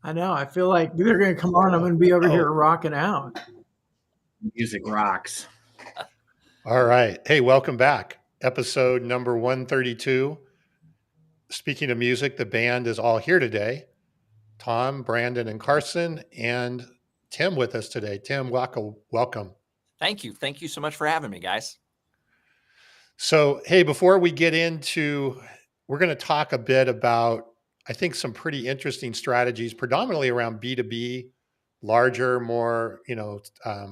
I know. I feel like they're going to come on. I'm going to be over here rocking out. Music rocks. All right. Hey, welcome back. Episode number 132. Speaking of music, the band is all here today. Tom, Brandon, and Carson, and Tim with us today. Tim Wackel, welcome. Thank you. Thank you so much for having me, guys. So, hey, before we get into, we're going to talk a bit about, I think, some pretty interesting strategies, predominantly around B2B, larger, more, I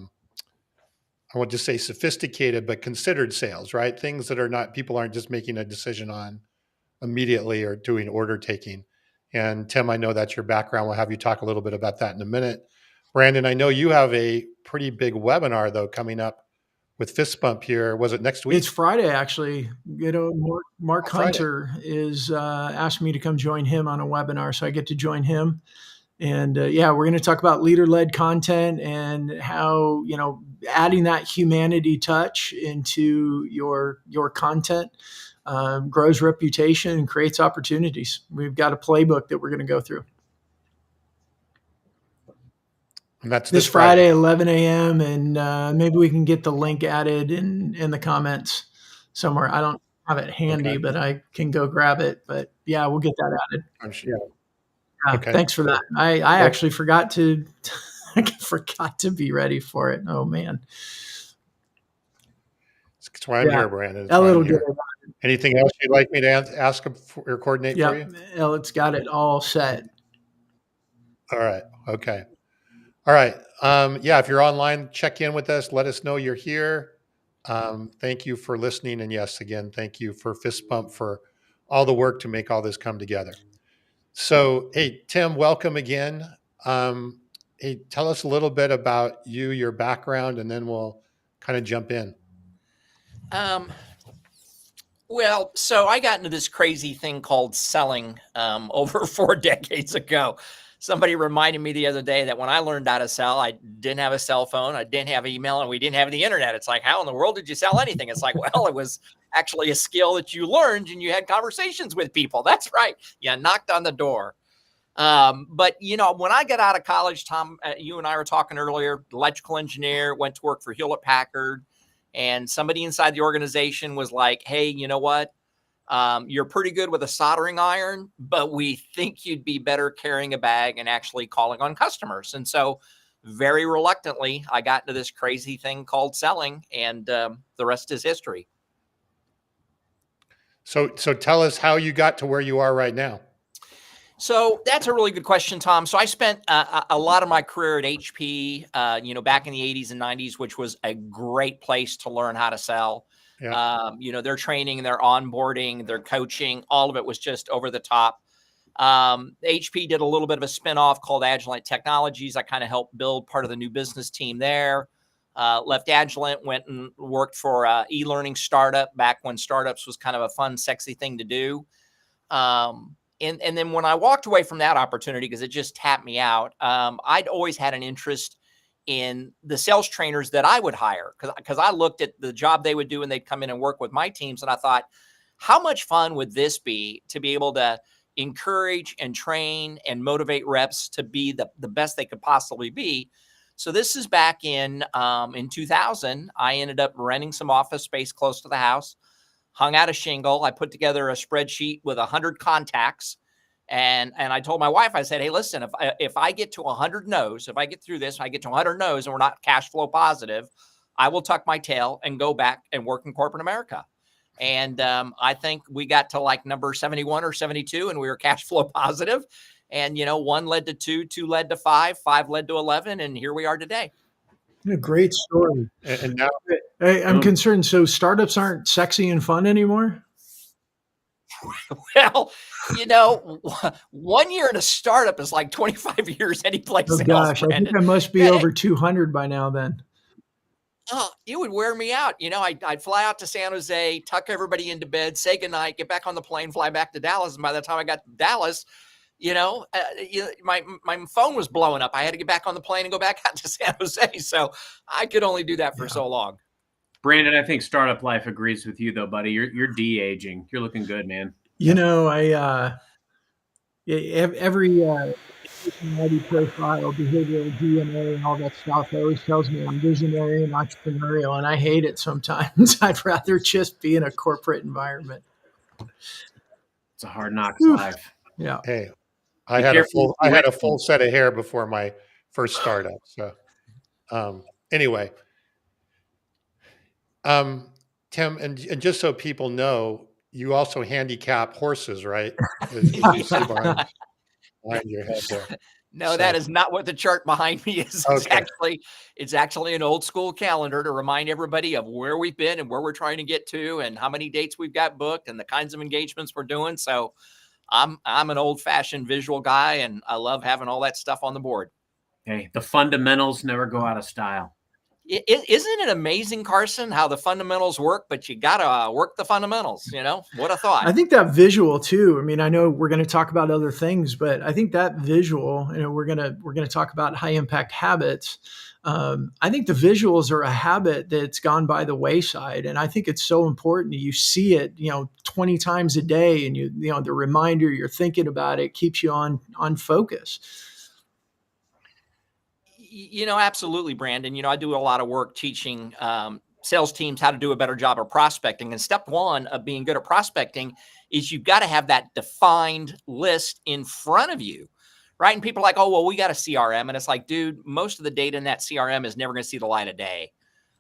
won't just say sophisticated, but considered sales, right? Things that are not, people aren't just making a decision on immediately or doing order taking. And Tim, I know that's your background. We'll have you talk a little bit about that in a minute. Brandon, I know you have a pretty big webinar though coming up with Fist Bump here. Was it next week? It's Friday, actually. Mark Hunter is asked me to come join him on a webinar, so I get to join him. And we're going to talk about leader-led content and how, adding that humanity touch into your content grows reputation and creates opportunities. We've got a playbook that we're going to go through. And that's this Friday, 11 a.m. And maybe we can get the link added in the comments somewhere. I don't have it handy, but I can go grab it. But yeah, we'll get that added. I'm sure. Okay. Thanks for that. I actually forgot to be ready for it. Oh man. That's why I'm here, Brandon. A little bit. Anything else you'd like me to ask or coordinate for you? Elliot's got it all set. All right. Okay. All right. If you're online, check in with us. Let us know you're here. Thank you for listening. And yes, again, thank you for Fist Bump for all the work to make all this come together. So, hey, Tim, welcome again. Hey, tell us a little bit about you, your background, and then we'll kind of jump in. So I got into this crazy thing called selling over 4 decades ago. Somebody reminded me the other day that when I learned how to sell, I didn't have a cell phone, I didn't have email, and we didn't have the internet. It's like, how in the world did you sell anything? It's like, well, it was actually a skill that you learned and you had conversations with people. That's right. You knocked on the door. But when I got out of college, Tom, you and I were talking earlier, electrical engineer, went to work for Hewlett Packard, and somebody inside the organization was like, hey, you know what? You're pretty good with a soldering iron, but we think you'd be better carrying a bag and actually calling on customers. And so very reluctantly, I got into this crazy thing called selling, and the rest is history. So tell us how you got to where you are right now. So that's a really good question, Tom. So I spent a lot of my career at HP, back in the 80s and 90s, which was a great place to learn how to sell. Yeah. Their training, their onboarding, their coaching, all of it was just over the top. HP did a little bit of a spinoff called Agilent Technologies. I kind of helped build part of the new business team there. Left Agilent, went and worked for an e-learning startup back when startups was kind of a fun, sexy thing to do. And then when I walked away from that opportunity, because it just tapped me out, I'd always had an interest in the sales trainers that I would hire, because I looked at the job they would do and they'd come in and work with my teams. And I thought, how much fun would this be to be able to encourage and train and motivate reps to be the best they could possibly be? So this is back in 2000. I ended up renting some office space close to the house, hung out a shingle. I put together a spreadsheet with 100 contacts. And I told my wife, I said, hey, listen, if I get to 100 no's, if I get through this, I get to 100 no's and we're not cash flow positive, I will tuck my tail and go back and work in corporate America. And I think we got to like number 71 or 72 and we were cash flow positive. And, 1 led to 2, 2 led to 5, 5 led to 11. And here we are today. A great story. And now I'm concerned. So startups aren't sexy and fun anymore? Well, 1 year in a startup is like 25 years any place else. Oh gosh, I think I must be over 200 by now then. Oh, it would wear me out. I'd fly out to San Jose, tuck everybody into bed, say goodnight, get back on the plane, fly back to Dallas. And by the time I got to Dallas, my phone was blowing up. I had to get back on the plane and go back out to San Jose. So I could only do that for so long. Brandon, I think startup life agrees with you though, buddy. You're de-aging. You're looking good, man. Every personality profile, behavioral DNA, and all that stuff. It always tells me I'm visionary and entrepreneurial, and I hate it sometimes. I'd rather just be in a corporate environment. It's a hard knocks Oof. life. Yeah. Hey, I Be had a careful. full set of hair before my first startup. So anyway, Tim, and just so people know, you also handicap horses, right? As you see behind your head there. No, So, that is not what the chart behind me is. okay. It's actually an old school calendar to remind everybody of where we've been and where we're trying to get to and how many dates we've got booked and the kinds of engagements we're doing. So I'm an old fashioned visual guy and I love having all that stuff on the board. Hey, the fundamentals never go out of style. Isn't it amazing, Carson, how the fundamentals work, but you got to work the fundamentals, you know? What a thought. I think that visual too. I mean, I know we're going to talk about other things, but I think that visual, we're going to talk about high impact habits. I think the visuals are a habit that's gone by the wayside. And I think it's so important. You see it, 20 times a day and the reminder, you're thinking about it, keeps you on focus. Absolutely, Brandon. I do a lot of work teaching sales teams how to do a better job of prospecting. And step one of being good at prospecting is you've got to have that defined list in front of you, right? And people are like, oh, well, we got a CRM. And it's like, dude, most of the data in that CRM is never going to see the light of day.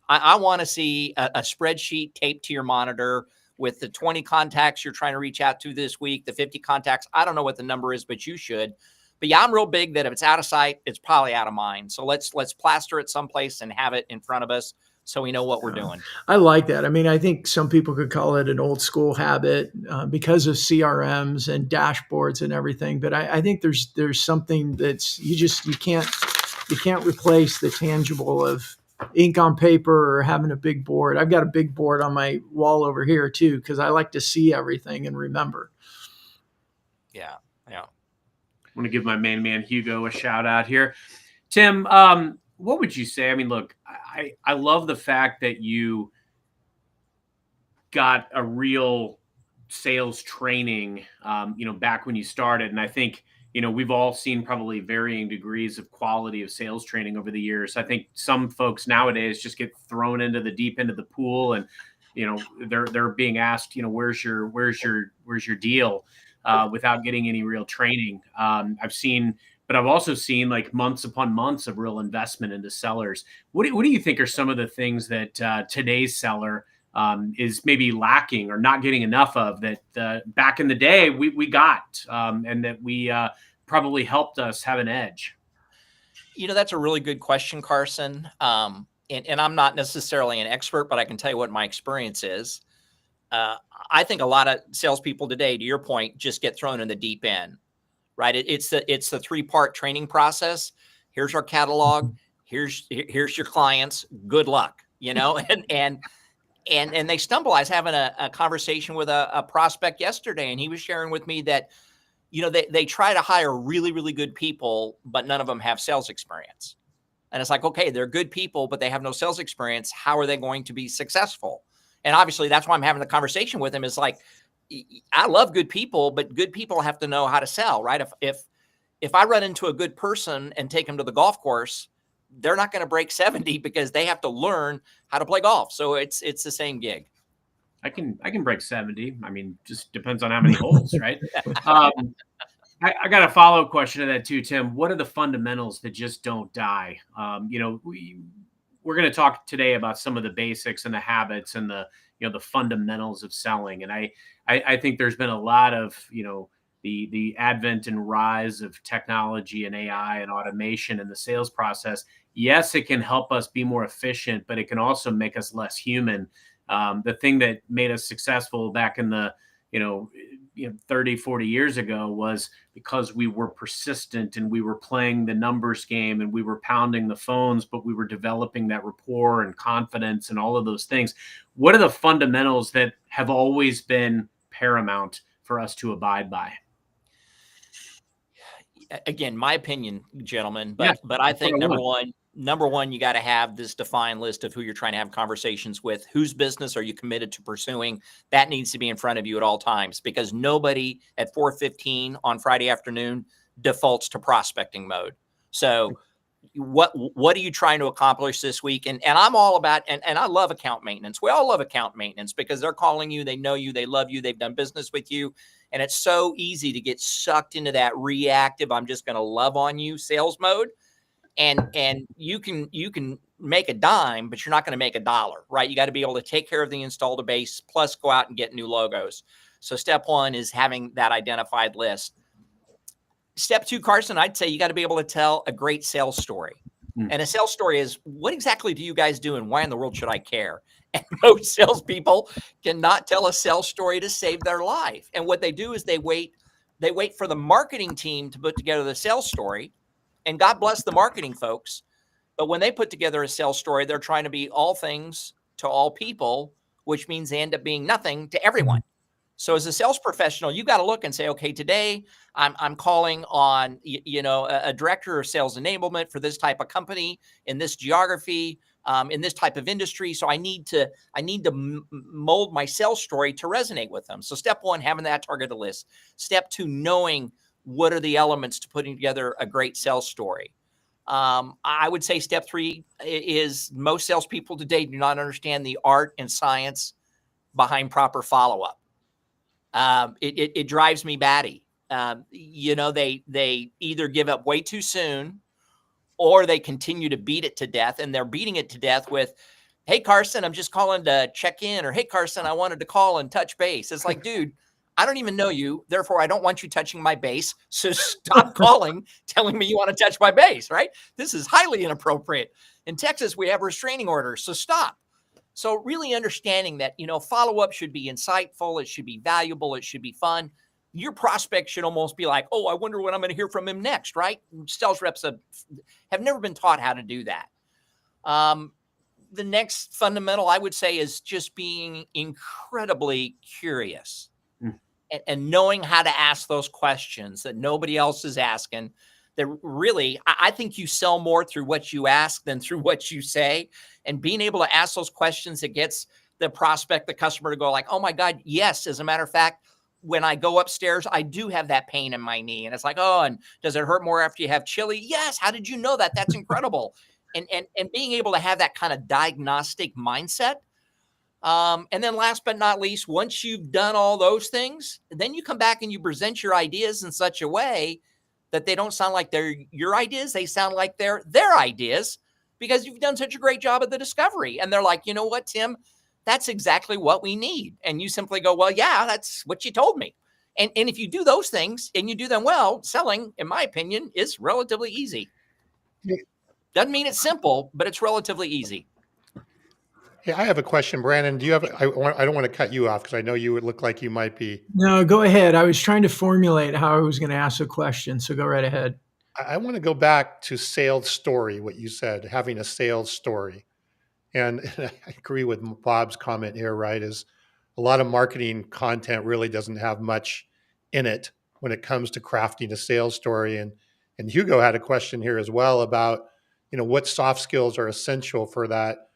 I want to see a spreadsheet taped to your monitor with the 20 contacts you're trying to reach out to this week, the 50 contacts. I don't know what the number is, but you should. But yeah, I'm real big that if it's out of sight, it's probably out of mind. So let's plaster it someplace and have it in front of us so we know what we're doing. I like that. I mean, I think some people could call it an old school habit because of CRMs and dashboards and everything. But I think there's something that's you can't replace the tangible of ink on paper or having a big board. I've got a big board on my wall over here too because I like to see everything and remember. Yeah. I want to give my main man Hugo a shout out here. Tim, what would you say? I mean, look, I love the fact that you got a real sales training, back when you started. And I think, we've all seen probably varying degrees of quality of sales training over the years. I think some folks nowadays just get thrown into the deep end of the pool and, they're being asked, where's your deal? Without getting any real training. But I've also seen like months upon months of real investment into sellers. What do you think are some of the things that today's seller is maybe lacking or not getting enough of that back in the day we got and that we probably helped us have an edge? That's a really good question, Carson. And I'm not necessarily an expert, but I can tell you what my experience is. I think a lot of salespeople today, to your point, just get thrown in the deep end, right? It's the 3-part training process. Here's our catalog. Here's your clients. Good luck, and they stumble. I was having a conversation with a prospect yesterday, and he was sharing with me that, they try to hire really, really good people, but none of them have sales experience. And it's like, okay, they're good people, but they have no sales experience. How are they going to be successful? And obviously that's why I'm having the conversation with him is like, I love good people, but good people have to know how to sell, right? If I run into a good person and take them to the golf course, they're not going to break 70 because they have to learn how to play golf. So it's the same gig. I can break 70. I mean, just depends on how many holes, right? I got a follow-up question to that too, Tim. What are the fundamentals that just don't die? We're going to talk today about some of the basics and the habits and the fundamentals of selling. And I think there's been a lot of, the advent and rise of technology and AI and automation in the sales process. Yes, it can help us be more efficient, but it can also make us less human. The thing that made us successful back in the, 30, 40 years ago was because we were persistent and we were playing the numbers game and we were pounding the phones, but we were developing that rapport and confidence and all of those things. What are the fundamentals that have always been paramount for us to abide by? Again, my opinion, gentlemen, but I think number one, you got to have this defined list of who you're trying to have conversations with. Whose business are you committed to pursuing? That needs to be in front of you at all times because nobody at 4:15 on Friday afternoon defaults to prospecting mode. So what are you trying to accomplish this week? And I'm all about, and I love account maintenance. We all love account maintenance because they're calling you, they know you, they love you, they've done business with you. And it's so easy to get sucked into that reactive, I'm just going to love on you sales mode. And you can make a dime, but you're not going to make $1, right? You got to be able to take care of the installed base, plus go out and get new logos. So step one is having that identified list. Step two, Carson, I'd say you got to be able to tell a great sales story. And a sales story is, what exactly do you guys do and why in the world should I care? And most salespeople cannot tell a sales story to save their life. And what they do is they wait for the marketing team to put together the sales story. And God bless the marketing folks. But when they put together a sales story, they're trying to be all things to all people, which means they end up being nothing to everyone. So as a sales professional, you got to look and say, okay, today I'm calling on, a director of sales enablement for this type of company in this geography, in this type of industry. So I need to mold my sales story to resonate with them. So step one, having that targeted list. Step two, knowing what are the elements to putting together a great sales story. I would say step three is most salespeople today do not understand the art and science behind proper follow-up. It drives me batty. They either give up way too soon or they continue to beat it to death, and they're beating it to death with, hey, Carson, I'm just calling to check in, or hey, Carson, I wanted to call and touch base. It's like, dude, I don't even know you. Therefore, I don't want you touching my base. So stop calling, telling me you want to touch my base, right? This is highly inappropriate. In Texas, we have restraining orders. So stop. So really understanding that, follow-up should be insightful. It should be valuable. It should be fun. Your prospect should almost be like, oh, I wonder what I'm going to hear from him next, right? Sales reps have never been taught how to do that. The next fundamental, I would say, is just being incredibly curious and knowing how to ask those questions that nobody else is asking. That really, I think you sell more through what you ask than through what you say. And being able to ask those questions, it gets the prospect, the customer to go like, oh my God, yes. As a matter of fact, when I go upstairs, I do have that pain in my knee. And it's like, oh, and does it hurt more after you have chili? Yes. How did you know that? That's incredible. And being able to have that kind of diagnostic mindset. And then last but not least, once you've done all those things, then you come back and you present your ideas in such a way that they don't sound like they're your ideas. They sound like they're their ideas because you've done such a great job at the discovery. And they're like, you know what, Tim, that's exactly what we need. And you simply go, well, yeah, that's what you told me. And if you do those things and you do them well, selling, in my opinion, is relatively easy. Doesn't mean it's simple, but it's relatively easy. Hey, I have a question, Brandon. Do you have? I don't want to cut you off because I know you would look like you might be. No, go ahead. I was trying to formulate how I was going to ask a question, so go right ahead. I want to go back to sales story. What you said, having a sales story, and I agree with Bob's comment here. Right, is a lot of marketing content really doesn't have much in it when it comes to crafting a sales story. And Hugo had a question here as well about what soft skills are essential for that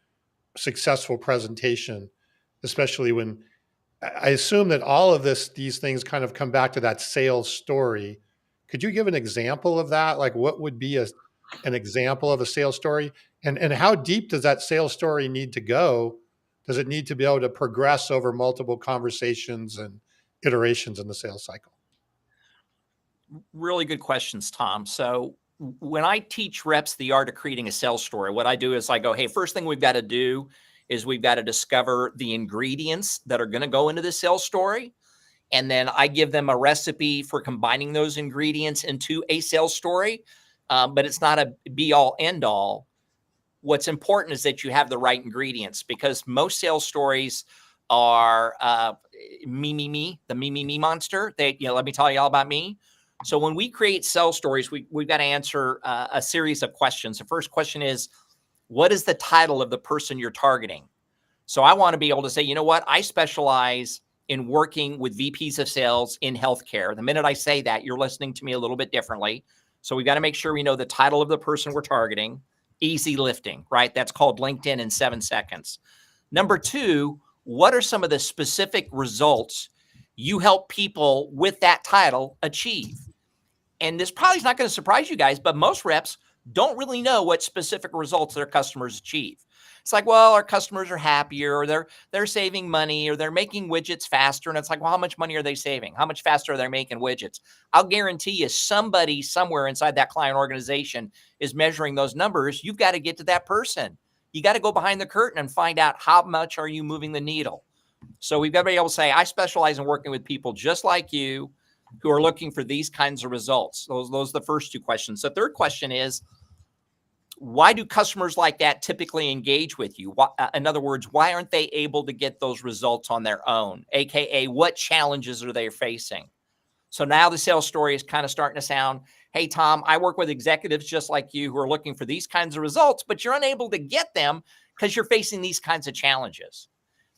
successful presentation, especially when I assume that all of these things kind of come back to that sales story. Could you give an example of that? Like what would be an example of a sales story, and how deep does that sales story need to go? Does it need to be able to progress over multiple conversations and iterations in the sales cycle? Really good questions, Tom. So when I teach reps the art of creating a sales story, what I do is I go, hey, first thing we've got to do is we've got to discover the ingredients that are going to go into the sales story. And then I give them a recipe for combining those ingredients into a sales story. But it's not a be all end all. What's important is that you have the right ingredients, because most sales stories are the me monster. Let me tell you all about me. So when we create sales stories, we've got to answer a series of questions. The first question is, what is the title of the person you're targeting? So I want to be able to say, you know what? I specialize in working with VPs of sales in healthcare. The minute I say that, you're listening to me a little bit differently. So we've got to make sure we know the title of the person we're targeting. Easy lifting, right? That's called LinkedIn in 7 seconds. Number two, what are some of the specific results you help people with that title achieve? And this probably is not going to surprise you guys, but most reps don't really know what specific results their customers achieve. It's like, well, our customers are happier, or they're saving money, or they're making widgets faster. And it's like, well, how much money are they saving? How much faster are they making widgets? I'll guarantee you somebody somewhere inside that client organization is measuring those numbers. You've got to get to that person. You got to go behind the curtain and find out how much are you moving the needle. So we've got to be able to say, I specialize in working with people just like you who are looking for these kinds of results. Those are the first two questions. The third question is, why do customers like that typically engage with you? In other words, why aren't they able to get those results on their own? AKA, what challenges are they facing? So now the sales story is kind of starting to sound, hey, Tom, I work with executives just like you who are looking for these kinds of results, but you're unable to get them because you're facing these kinds of challenges.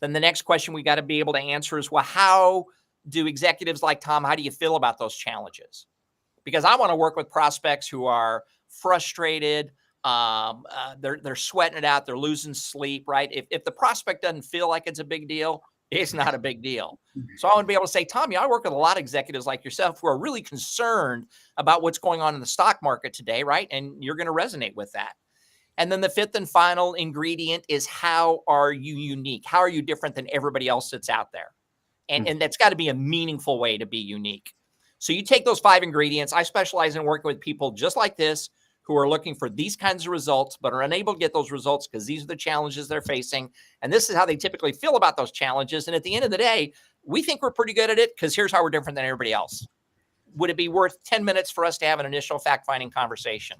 Then the next question we got to be able to answer is, well, how do executives like Tom, how do you feel about those challenges? Because I want to work with prospects who are frustrated, they're sweating it out, they're losing sleep, right? If the prospect doesn't feel like it's a big deal, it's not a big deal. So I want to be able to say, Tom, I work with a lot of executives like yourself who are really concerned about what's going on in the stock market today, right? And you're going to resonate with that. And then the fifth and final ingredient is, how are you unique? How are you different than everybody else that's out there? And that's got to be a meaningful way to be unique. So you take those 5 ingredients. I specialize in working with people just like this who are looking for these kinds of results, but are unable to get those results because these are the challenges they're facing. And this is how they typically feel about those challenges. And at the end of the day, we think we're pretty good at it because here's how we're different than everybody else. Would it be worth 10 minutes for us to have an initial fact-finding conversation?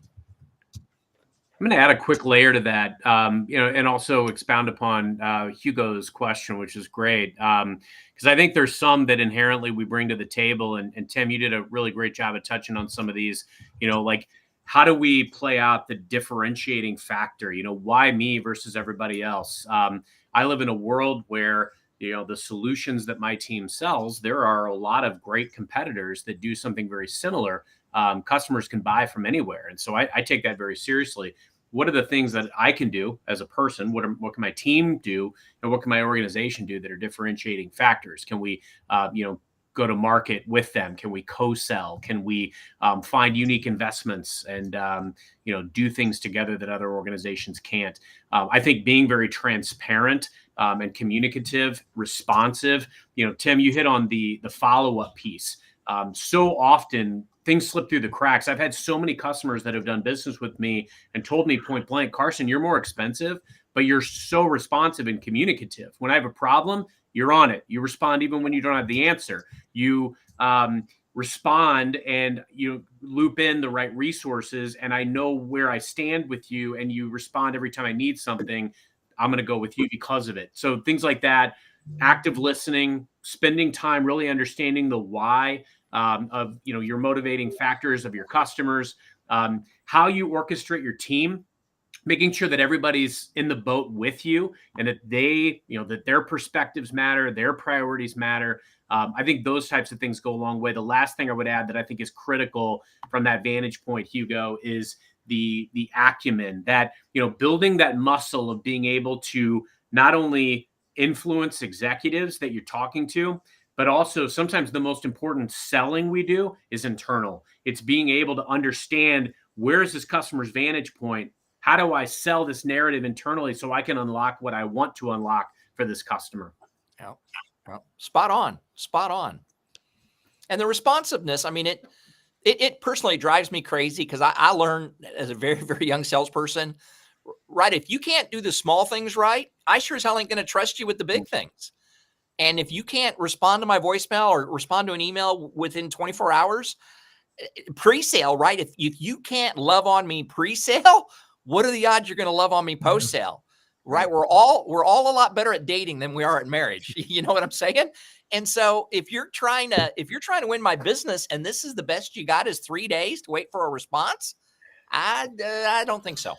I'm going to add a quick layer to that, and also expound upon Hugo's question, which is great. Because I think there's some that inherently we bring to the table. And Tim, you did a really great job of touching on some of these, like, how do we play out the differentiating factor? Why me versus everybody else? I live in a world where, the solutions that my team sells, there are a lot of great competitors that do something very similar. Customers can buy from anywhere. And so I take that very seriously. What are the things that I can do as a person? What can my team do? And what can my organization do that are differentiating factors? Can we, go to market with them? Can we co-sell? Can we find unique investments and, do things together that other organizations can't? I think being very transparent and communicative, responsive, Tim, you hit on the follow-up piece. So often things slip through the cracks. I've had so many customers that have done business with me and told me point blank, Carson, you're more expensive, but you're so responsive and communicative. When I have a problem, you're on it. You respond even when you don't have the answer. You respond and you loop in the right resources, and I know where I stand with you, and you respond every time I need something. I'm going to go with you because of it. So things like that, active listening, spending time really understanding the why of your motivating factors of your customers, how you orchestrate your team, making sure that everybody's in the boat with you and that they, that their perspectives matter, their priorities matter. I think those types of things go a long way. The last thing I would add that I think is critical from that vantage point, Hugo, is the acumen, that, building that muscle of being able to not only influence executives that you're talking to, but also sometimes the most important selling we do is internal. It's being able to understand, where is this customer's vantage point? How do I sell this narrative internally so I can unlock what I want to unlock for this customer? Yeah. Well, spot on. And the responsiveness, I mean, it personally drives me crazy because I learned as a very, very young salesperson, right? If you can't do the small things right, I sure as hell ain't going to trust you with the big things. And if you can't respond to my voicemail or respond to an email within 24 hours, pre-sale, right? If you can't love on me pre-sale, what are the odds you're going to love on me post-sale? Right? We're all a lot better at dating than we are at marriage. You know what I'm saying? And so if you're trying to win my business and this is the best you got is 3 days to wait for a response, I don't think so.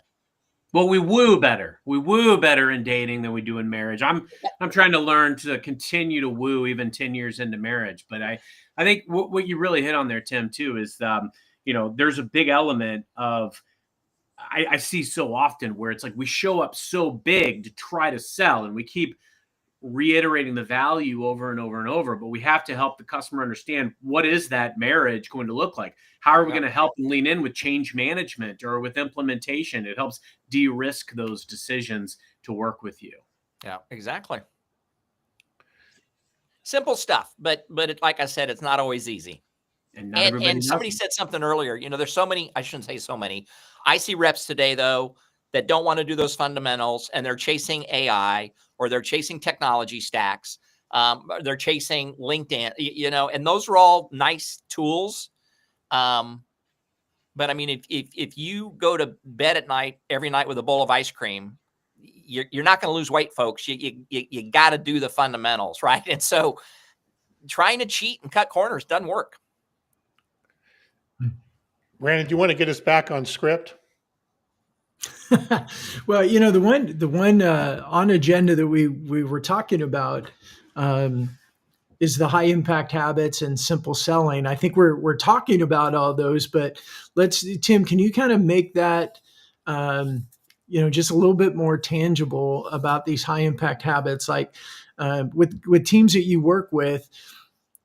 Well, we woo better. We woo better in dating than we do in marriage. I'm trying to learn to continue to woo even 10 years into marriage. But I think what you really hit on there, Tim, too, is, there's a big element of, I see so often where it's like we show up so big to try to sell and we keep reiterating the value over and over and over, but we have to help the customer understand, what is that marriage going to look like? How are we going to help them lean in with change management or with implementation? It helps de-risk those decisions to work with you. Yeah, exactly. Simple stuff, but like I said, it's not always easy. And somebody said something earlier, there's so many, I shouldn't say so many. I see reps today, though, that don't want to do those fundamentals, and they're chasing AI, or they're chasing technology stacks. They're chasing LinkedIn, and those are all nice tools. But I mean, if you go to bed at night, every night with a bowl of ice cream, you're not going to lose weight, folks. You got to do the fundamentals, right? And so trying to cheat and cut corners doesn't work. Brandon, do you want to get us back on script? Well, the one on agenda that we were talking about is the high impact habits and simple selling. I think we're talking about all those, but Tim, can you kind of make that just a little bit more tangible about these high impact habits? Like with teams that you work with,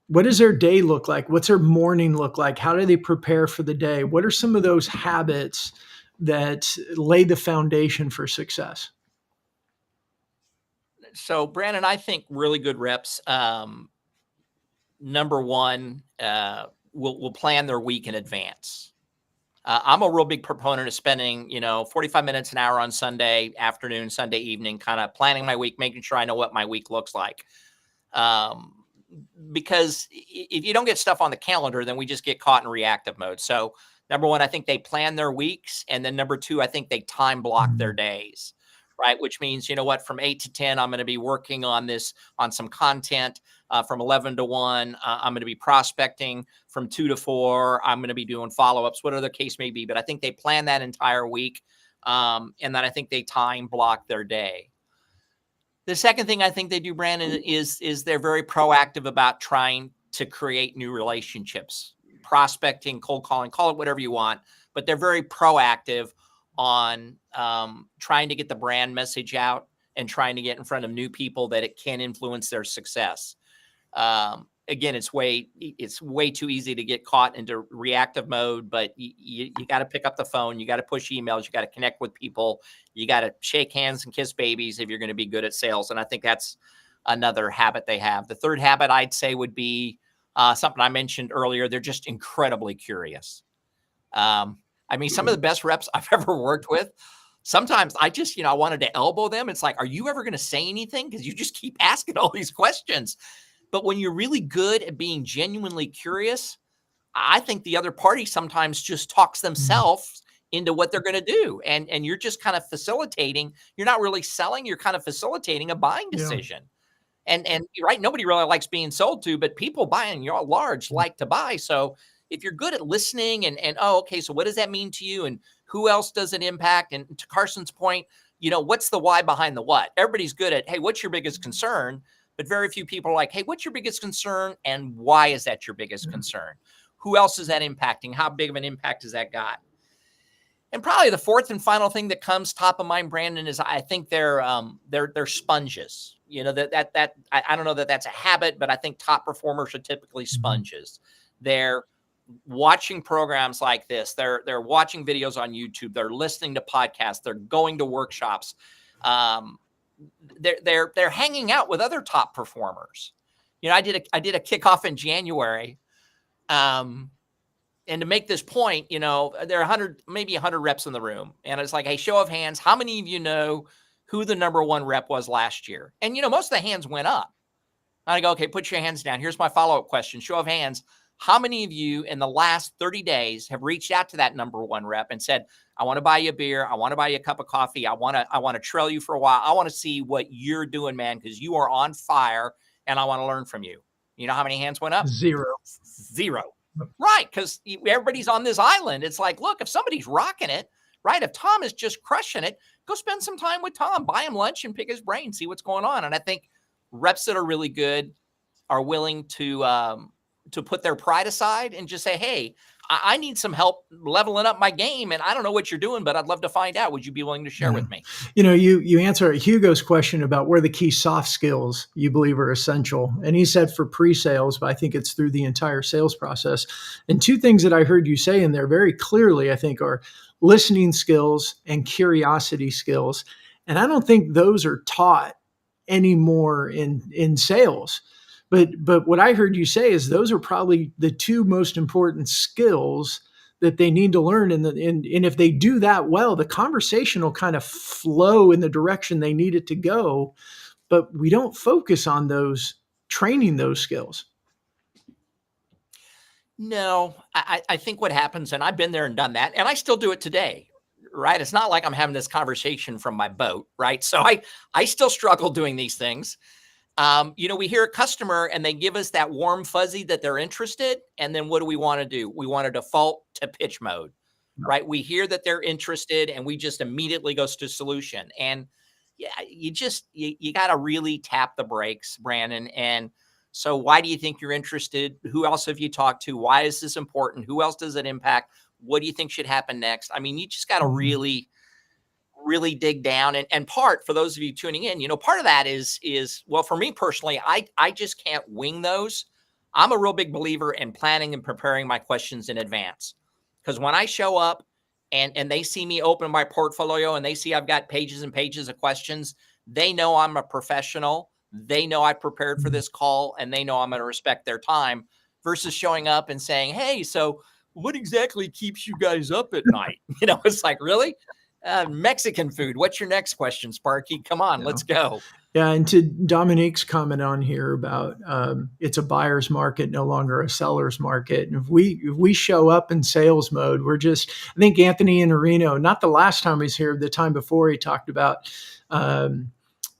what does their day look like? What's their morning look like? How do they prepare for the day? What are some of those habits that lay the foundation for success? So, Brandon, I think really good reps, number one, will plan their week in advance. I'm a real big proponent of spending, 45 minutes, an hour on Sunday afternoon, Sunday evening, kind of planning my week, making sure I know what my week looks like. Because if you don't get stuff on the calendar, then we just get caught in reactive mode. So number one, I think they plan their weeks. And then number two, I think they time block their days, right? Which means, from 8 to 10, I'm going to be working on some content. From 11 to 1, I'm going to be prospecting. From 2 to 4, I'm going to be doing follow-ups, whatever the case may be. But I think they plan that entire week. And then I think they time block their day. The second thing I think they do, Brandon, is they're very proactive about trying to create new relationships, prospecting, cold calling, call it whatever you want, but they're very proactive on trying to get the brand message out and trying to get in front of new people that it can influence their success. Again, it's way too easy to get caught into reactive mode, but you got to pick up the phone. You got to push emails. You got to connect with people. You got to shake hands and kiss babies if you're going to be good at sales. And I think that's another habit they have. The third habit I'd say would be something I mentioned earlier. They're just incredibly curious. Some of the best reps I've ever worked with, sometimes I just, I wanted to elbow them. It's like, are you ever going to say anything? Because you just keep asking all these questions. But when you're really good at being genuinely curious, I think the other party sometimes just talks themselves into what they're going to do. And you're just kind of facilitating. You're not really selling. You're kind of facilitating a buying decision. Yeah. And right, nobody really likes being sold to, but people buying large like to buy. So if you're good at listening and okay, so what does that mean to you? And who else does it impact? And to Carson's point, what's the why behind the what? Everybody's good at, hey, what's your biggest concern? But very few people are like, hey, what's your biggest concern? And why is that your biggest concern? Who else is that impacting? How big of an impact has that got? And probably the fourth and final thing that comes top of mind, Brandon, is I think they're sponges. I don't know that that's a habit, but I think top performers are typically sponges. They're watching programs like this. They're watching videos on YouTube. They're listening to podcasts. They're going to workshops. They're hanging out with other top performers. I did a kickoff in January. And to make this point, there are maybe 100 reps in the room. And it's like, hey, show of hands, how many of you know who the number one rep was last year? And, most of the hands went up. And I go, okay, put your hands down. Here's my follow-up question. Show of hands. How many of you in the last 30 days have reached out to that number one rep and said, I want to buy you a beer. I want to buy you a cup of coffee. I want to trail you for a while. I want to see what you're doing, man, because you are on fire and I want to learn from you. You know how many hands went up? Zero. Right. Because everybody's on this island. It's like, look, if somebody's rocking it, right? If Tom is just crushing it, go spend some time with Tom, buy him lunch and pick his brain, see what's going on. And I think reps that are really good are willing to put their pride aside and just say, hey, I need some help leveling up my game, and I don't know what you're doing, but I'd love to find out. Would you be willing to share with me? You answer Hugo's question about where the key soft skills you believe are essential. And he said for pre-sales, but I think it's through the entire sales process. And two things that I heard you say in there very clearly, I think, are listening skills and curiosity skills. And I don't think those are taught anymore in sales. But what I heard you say is those are probably the two most important skills that they need to learn. And if they do that well, the conversation will kind of flow in the direction they need it to go. But we don't focus on training those skills. No, I think what happens, and I've been there and done that, and I still do it today, right? It's not like I'm having this conversation from my boat, right? So I still struggle doing these things. We hear a customer and they give us that warm fuzzy that they're interested. And then what do we want to do? We want to default to pitch mode, right? We hear that they're interested and we just immediately goes to solution. And yeah, you got to really tap the brakes, Brandon. And so why do you think you're interested? Who else have you talked to? Why is this important? Who else does it impact? What do you think should happen next? I mean, you just got to really dig down. And part, for those of you tuning in, part of that is, well, for me personally, I just can't wing those. I'm a real big believer in planning and preparing my questions in advance. Because when I show up and they see me open my portfolio and they see I've got pages and pages of questions, they know I'm a professional. They know I prepared for this call and they know I'm going to respect their time versus showing up and saying, hey, so what exactly keeps you guys up at night? It's like, really? Mexican food. What's your next question, Sparky? Come on, let's go. Yeah, and to Dominique's comment on here about it's a buyer's market, no longer a seller's market. And if we show up in sales mode, I think Anthony Iannarino, not the last time he was here, the time before, he talked about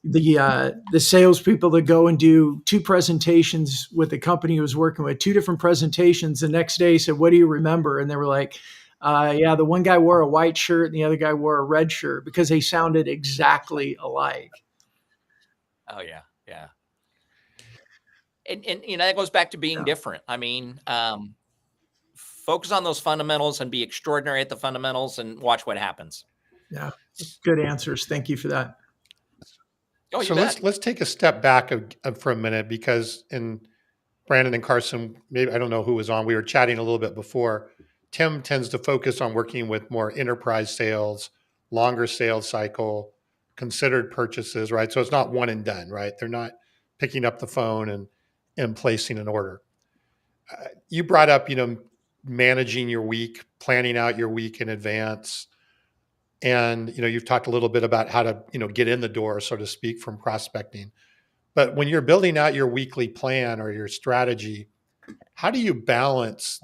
the salespeople that go and do two presentations with the company he was working with, two different presentations. The next day he said, what do you remember? And they were like, the one guy wore a white shirt and the other guy wore a red shirt because they sounded exactly alike. Oh yeah. Yeah. And that goes back to being different. I mean, focus on those fundamentals and be extraordinary at the fundamentals and watch what happens. Yeah. Good answers. Thank you for that. Oh, so let's take a step back for a minute, because Brandon and Carson, maybe, I don't know who was on, we were chatting a little bit before. Tim tends to focus on working with more enterprise sales, longer sales cycle, considered purchases, right? So it's not one and done, right? They're not picking up the phone and placing an order. You brought up, managing your week, planning out your week in advance. And, you've talked a little bit about how to, get in the door, so to speak, from prospecting. But when you're building out your weekly plan or your strategy, how do you balance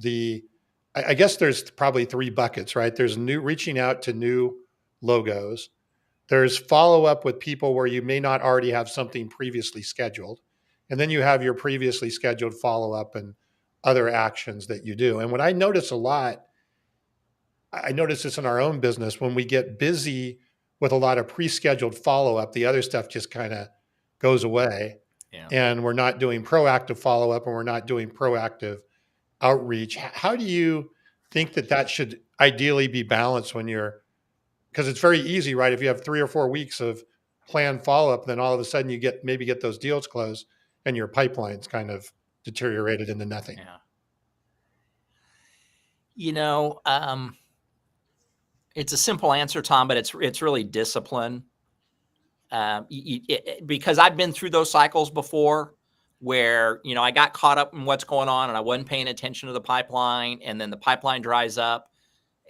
I guess there's probably three buckets, right? There's reaching out to new logos. There's follow-up with people where you may not already have something previously scheduled. And then you have your previously scheduled follow-up and other actions that you do. And what I notice a lot, I notice this in our own business, when we get busy with a lot of pre-scheduled follow-up, the other stuff just kind of goes away. Yeah. And we're not doing proactive follow-up and we're not doing proactive outreach. How do you think that should ideally be balanced because it's very easy, right? If you have 3 or 4 weeks of planned follow-up, then all of a sudden you get those deals closed and your pipeline's kind of deteriorated into nothing. Yeah. It's a simple answer, Tom, but it's really discipline. Because I've been through those cycles before where, I got caught up in what's going on and I wasn't paying attention to the pipeline, and then the pipeline dries up,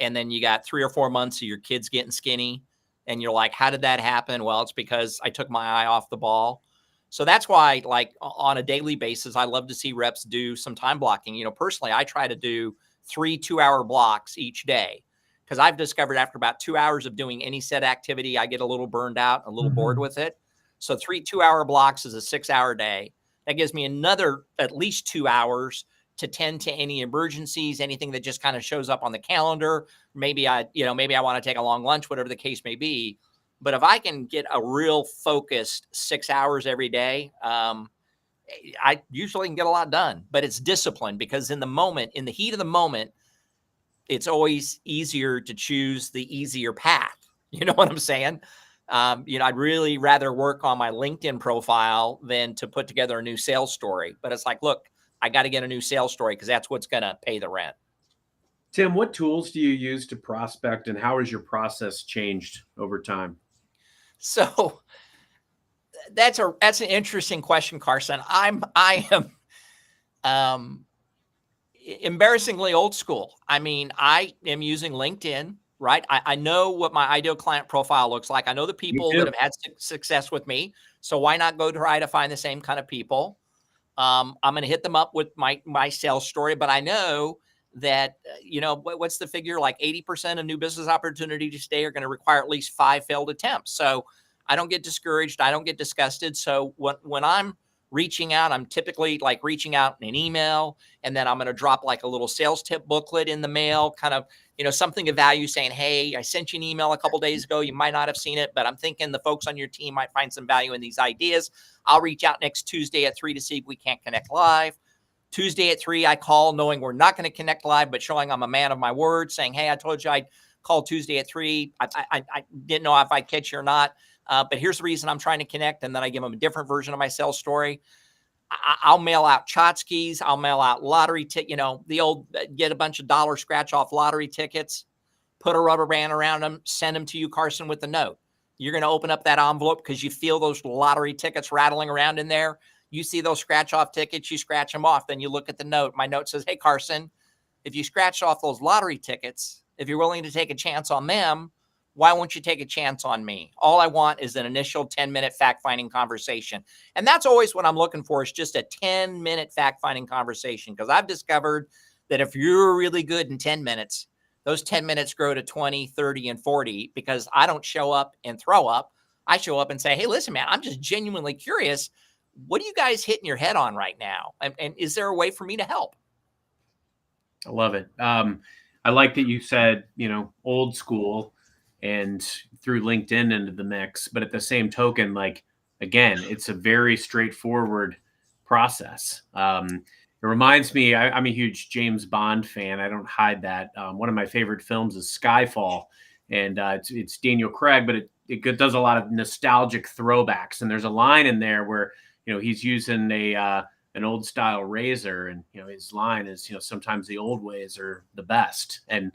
and then you got 3 or 4 months of your kids getting skinny and you're like, how did that happen? Well, it's because I took my eye off the ball. So that's why, like, on a daily basis, I love to see reps do some time blocking. Personally, I try to do 3 2-hour blocks each day, because I've discovered after about 2 hours of doing any set activity, I get a little burned out, a little bored with it. So 3 2-hour blocks is a 6-hour day. That gives me another at least 2 hours to tend to any emergencies, anything that just kind of shows up on the calendar. Maybe I want to take a long lunch, whatever the case may be. But if I can get a real focused 6 hours every day, I usually can get a lot done. But it's discipline, because in the heat of the moment, it's always easier to choose the easier path. You know what I'm saying? I'd really rather work on my LinkedIn profile than to put together a new sales story. But it's like, look, I got to get a new sales story because that's what's going to pay the rent. Tim, what tools do you use to prospect, and how has your process changed over time? So that's an interesting question, Carson. I am embarrassingly old school. I mean, I am using LinkedIn, right? I know what my ideal client profile looks like. I know the people that have had success with me. So why not go try to find the same kind of people? I'm going to hit them up with my sales story, but I know that, what's the figure? Like 80% of new business opportunities today are going to require at least 5 failed attempts. So I don't get discouraged. I don't get disgusted. So when I'm reaching out, I'm typically like reaching out in an email, and then I'm going to drop like a little sales tip booklet in the mail, kind of, something of value saying, hey, I sent you an email a couple days ago. You might not have seen it, but I'm thinking the folks on your team might find some value in these ideas. I'll reach out next Tuesday at 3 to see if we can't connect live. Tuesday at 3, I call knowing we're not going to connect live, but showing I'm a man of my word, saying, hey, I told you I'd call Tuesday at 3. I didn't know if I'd catch you or not. But here's the reason I'm trying to connect. And then I give them a different version of my sales story. I'll mail out tchotchkes. I'll mail out lottery ticket, the old get a bunch of dollar scratch off lottery tickets, put a rubber band around them, send them to you, Carson, with a note. You're going to open up that envelope because you feel those lottery tickets rattling around in there. You see those scratch off tickets, you scratch them off. Then you look at the note. My note says, hey, Carson, if you scratch off those lottery tickets, if you're willing to take a chance on them, why won't you take a chance on me? All I want is an initial 10-minute fact-finding conversation. And that's always what I'm looking for, is just a 10-minute fact-finding conversation. Because I've discovered that if you're really good in 10 minutes, those 10 minutes grow to 20, 30, and 40, because I don't show up and throw up. I show up and say, hey, listen, man, I'm just genuinely curious. What are you guys hitting your head on right now? And is there a way for me to help? I love it. I like that you said, old school and threw LinkedIn into the mix, but at the same token, like, again, it's a very straightforward process. It reminds me, I'm a huge James Bond fan. I don't hide that. One of my favorite films is Skyfall, and it's Daniel Craig, but it does a lot of nostalgic throwbacks. And there's a line in there where, he's using an old style razor, and his line is, sometimes the old ways are the best. And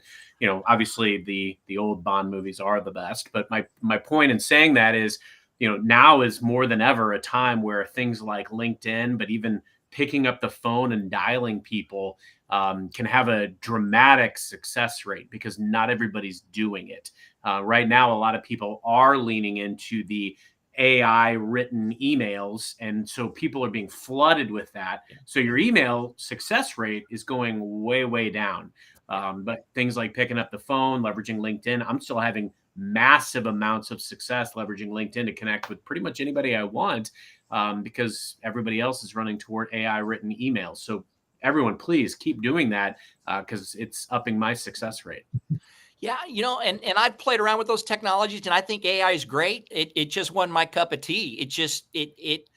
obviously the old Bond movies are the best, but my point in saying that is, now is more than ever a time where things like LinkedIn, but even picking up the phone and dialing people can have a dramatic success rate, because not everybody's doing it right now. A lot of people are leaning into the AI written emails. And so people are being flooded with that. So your email success rate is going way, way down. But things like picking up the phone, leveraging LinkedIn, I'm still having massive amounts of success leveraging LinkedIn to connect with pretty much anybody I want, because everybody else is running toward AI written emails. So everyone, please keep doing that, because it's upping my success rate. Yeah, and I've played around with those technologies, and I think AI is great. It just wasn't my cup of tea. It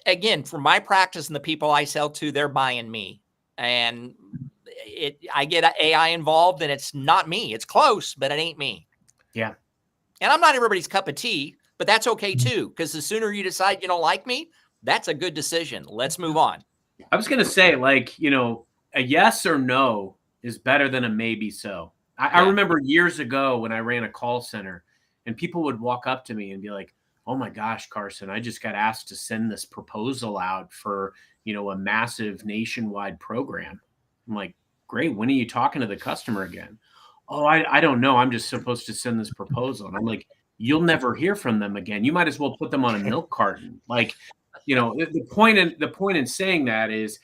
again, for my practice and the people I sell to, they're buying me, and I get AI involved, and it's not me. It's close, but it ain't me. Yeah, and I'm not everybody's cup of tea, but that's okay too, because the sooner you decide you don't like me, that's a good decision. Let's move on. I was gonna say, like, a yes or no is better than a maybe so. I remember years ago when I ran a call center, and people would walk up to me and be like, oh my gosh, Carson, I just got asked to send this proposal out for, a massive nationwide program. I'm like, great. When are you talking to the customer again? Oh, I don't know. I'm just supposed to send this proposal. And I'm like, you'll never hear from them again. You might as well put them on a milk carton. Like, the point in saying that is,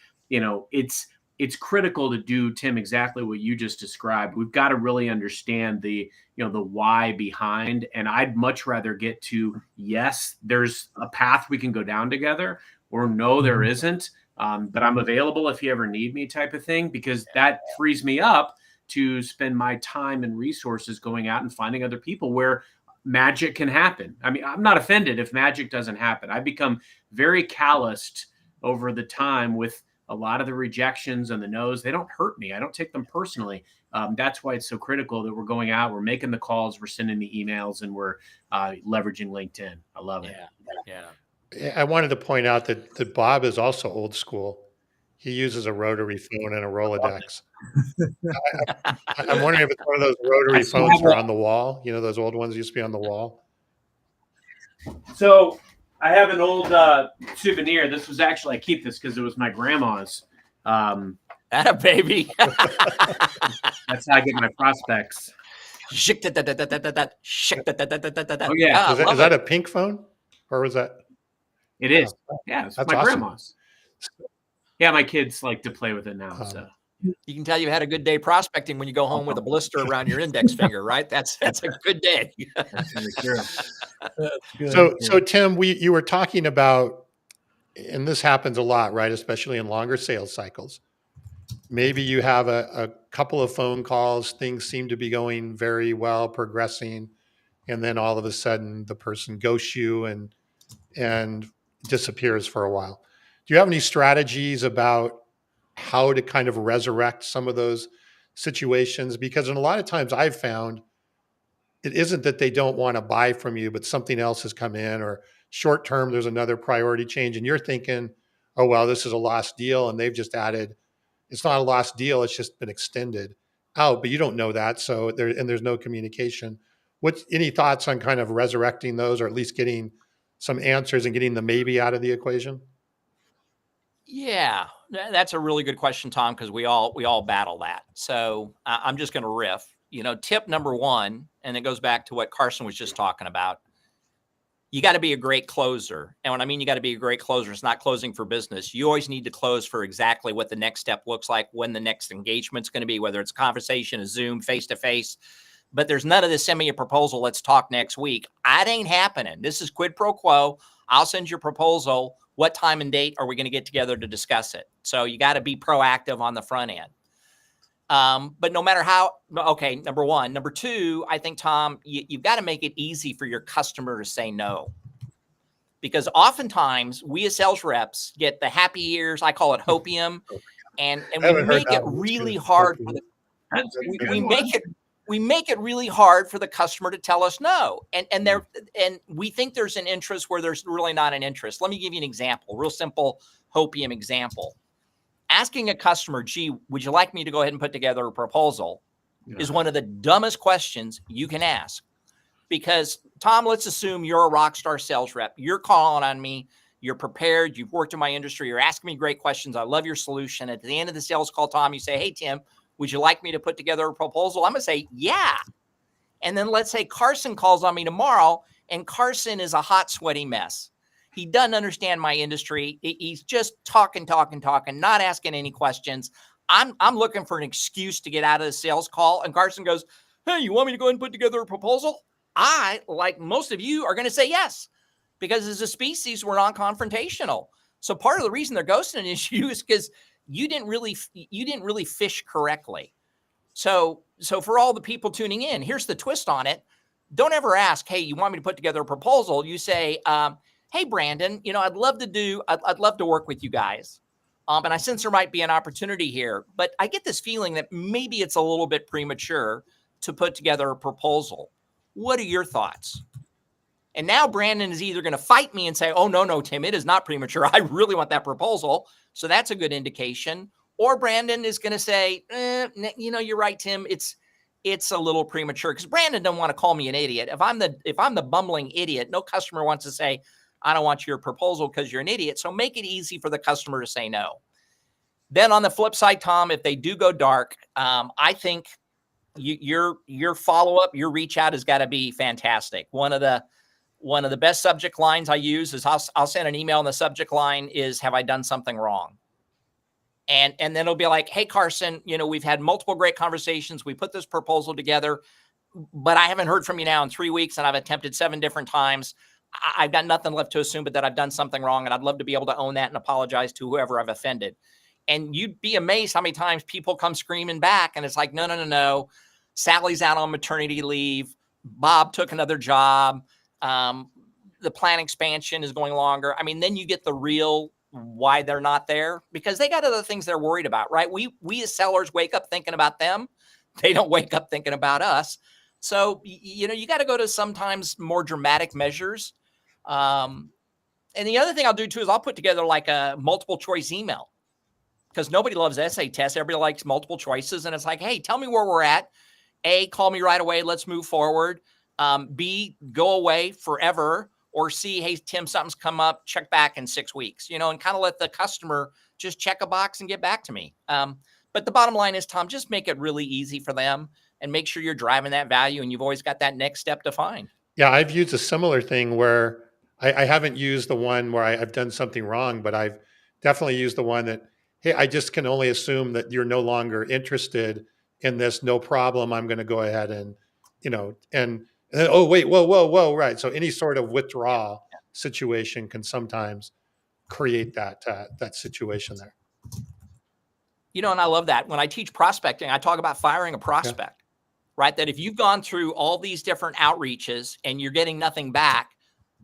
it's critical to do, Tim, exactly what you just described. We've got to really understand the why behind. And I'd much rather get to, yes, there's a path we can go down together, or no, there isn't. But I'm available if you ever need me, type of thing, because that frees me up to spend my time and resources going out and finding other people where magic can happen. I mean, I'm not offended if magic doesn't happen. I've become very calloused over the time with a lot of the rejections and the no's. They don't hurt me. I don't take them personally. That's why it's so critical that we're going out, we're making the calls, we're sending the emails, and we're leveraging LinkedIn. I love it. Yeah. I wanted to point out that Bob is also old school. He uses a rotary phone and a Rolodex. I'm wondering if it's one of those rotary phones that are on the wall. You know, those old ones used to be on the wall. So I have an old souvenir. This was actually, I keep this because it was my grandma's. That a baby. That's how I get my prospects. Oh yeah. Is that a pink phone, or was that? It is. Yeah, it's my awesome. grandma's. Yeah, my kids like to play with it now. So you can tell you had a good day prospecting when you go home with a blister around your index finger, right? That's a good day. that's very true. So Tim, you were talking about, and this happens a lot, right? Especially in longer sales cycles. Maybe you have a couple of phone calls, things seem to be going very well, progressing, and then all of a sudden the person ghosts you and disappears for a while. Do you have any strategies about how to kind of resurrect some of those situations? Because in a lot of times I've found it isn't that they don't want to buy from you, but something else has come in, or short term, there's another priority change. And you're thinking, oh, well, this is a lost deal. And they've just added, it's not a lost deal. It's just been extended out, but you don't know that. So there's no communication. Any thoughts on kind of resurrecting those, or at least getting some answers and getting the maybe out of the equation? Yeah, that's a really good question, Tom, because we all battle that. So I'm just going to riff. You know, tip number one, and it goes back to what Carson was just talking about. You got to be a great closer. And when I mean you got to be a great closer, it's not closing for business. You always need to close for exactly what the next step looks like, when the next engagement's going to be, whether it's a conversation, a Zoom, face-to-face. But there's none of this, send me a proposal, let's talk next week. That ain't happening. This is quid pro quo. I'll send you a proposal. What time and date are we going to get together to discuss it? So you got to be proactive on the front end. But no matter how, okay, number one. Number two, I think, Tom, you've got to make it easy for your customer to say no. Because oftentimes we as sales reps get the happy ears, I call it hopium, and we make it really hard for we make it really hard for the customer to tell us no. And we think there's an interest where there's really not an interest. Let me give you an example, real simple hopium example. Asking a customer, gee, would you like me to go ahead and put together a proposal, is one of the dumbest questions you can ask. Because, Tom, let's assume you're a rock star sales rep. You're calling on me. You're prepared. You've worked in my industry. You're asking me great questions. I love your solution. At the end of the sales call, Tom, you say, hey, Tim, would you like me to put together a proposal? I'm going to say, yeah. And then let's say Carson calls on me tomorrow, and Carson is a hot, sweaty mess. He doesn't understand my industry. He's just talking, not asking any questions. I'm looking for an excuse to get out of the sales call. And Carson goes, hey, you want me to go ahead and put together a proposal? I, like most of you, are going to say yes, because as a species, we're non-confrontational. So part of the reason they're ghosting you is because you didn't really fish correctly. So for all the people tuning in, here's the twist on it. Don't ever ask, hey, you want me to put together a proposal? You say, hey, Brandon, I'd love to work with you guys. And I sense there might be an opportunity here, but I get this feeling that maybe it's a little bit premature to put together a proposal. What are your thoughts? And now Brandon is either going to fight me and say, oh, no, Tim, it is not premature. I really want that proposal. So that's a good indication. Or Brandon is going to say, you're right, Tim. It's a little premature, because Brandon doesn't want to call me an idiot. If I'm the bumbling idiot, no customer wants to say, I don't want your proposal because you're an idiot. So make it easy for the customer to say no. Then on the flip side, Tom, if they do go dark, I think your follow-up, your reach out has got to be fantastic. One of the best subject lines I use is I'll send an email and the subject line is, have I done something wrong? And then it'll be like, hey, Carson, we've had multiple great conversations. We put this proposal together, but I haven't heard from you now in 3 weeks, and I've attempted 7 different times. I've got nothing left to assume but that I've done something wrong, and I'd love to be able to own that and apologize to whoever I've offended. And you'd be amazed how many times people come screaming back, and it's like, no. Sally's out on maternity leave. Bob took another job. The plan expansion is going longer. I mean, then you get the real why they're not there, because they got other things they're worried about, right? We as sellers wake up thinking about them. they don't wake up thinking about us. So, you know, you got to go to sometimes more dramatic measures. And the other thing I'll do too is I'll put together like a multiple choice email, because nobody loves essay tests. Everybody likes multiple choices. And it's like, hey, tell me where we're at. A, call me right away. Let's move forward. B, go away forever. Or C, hey, Tim, something's come up. Check back in 6 weeks, you know, and kind of let the customer just check a box and get back to me. But the bottom line is, Tom, just make it really easy for them and make sure you're driving that value, and you've always got that next step defined. Yeah, I've used a similar thing where I haven't used the one where I've done something wrong, but I've definitely used the one that, hey, I just can only assume that you're no longer interested in this. No problem. I'm going to go ahead and, you know, and then, oh, wait, whoa. Right. So any sort of withdrawal situation can sometimes create that situation there. You know, and I love that. When I teach prospecting, I talk about firing a prospect, right? That if you've gone through all these different outreaches and you're getting nothing back,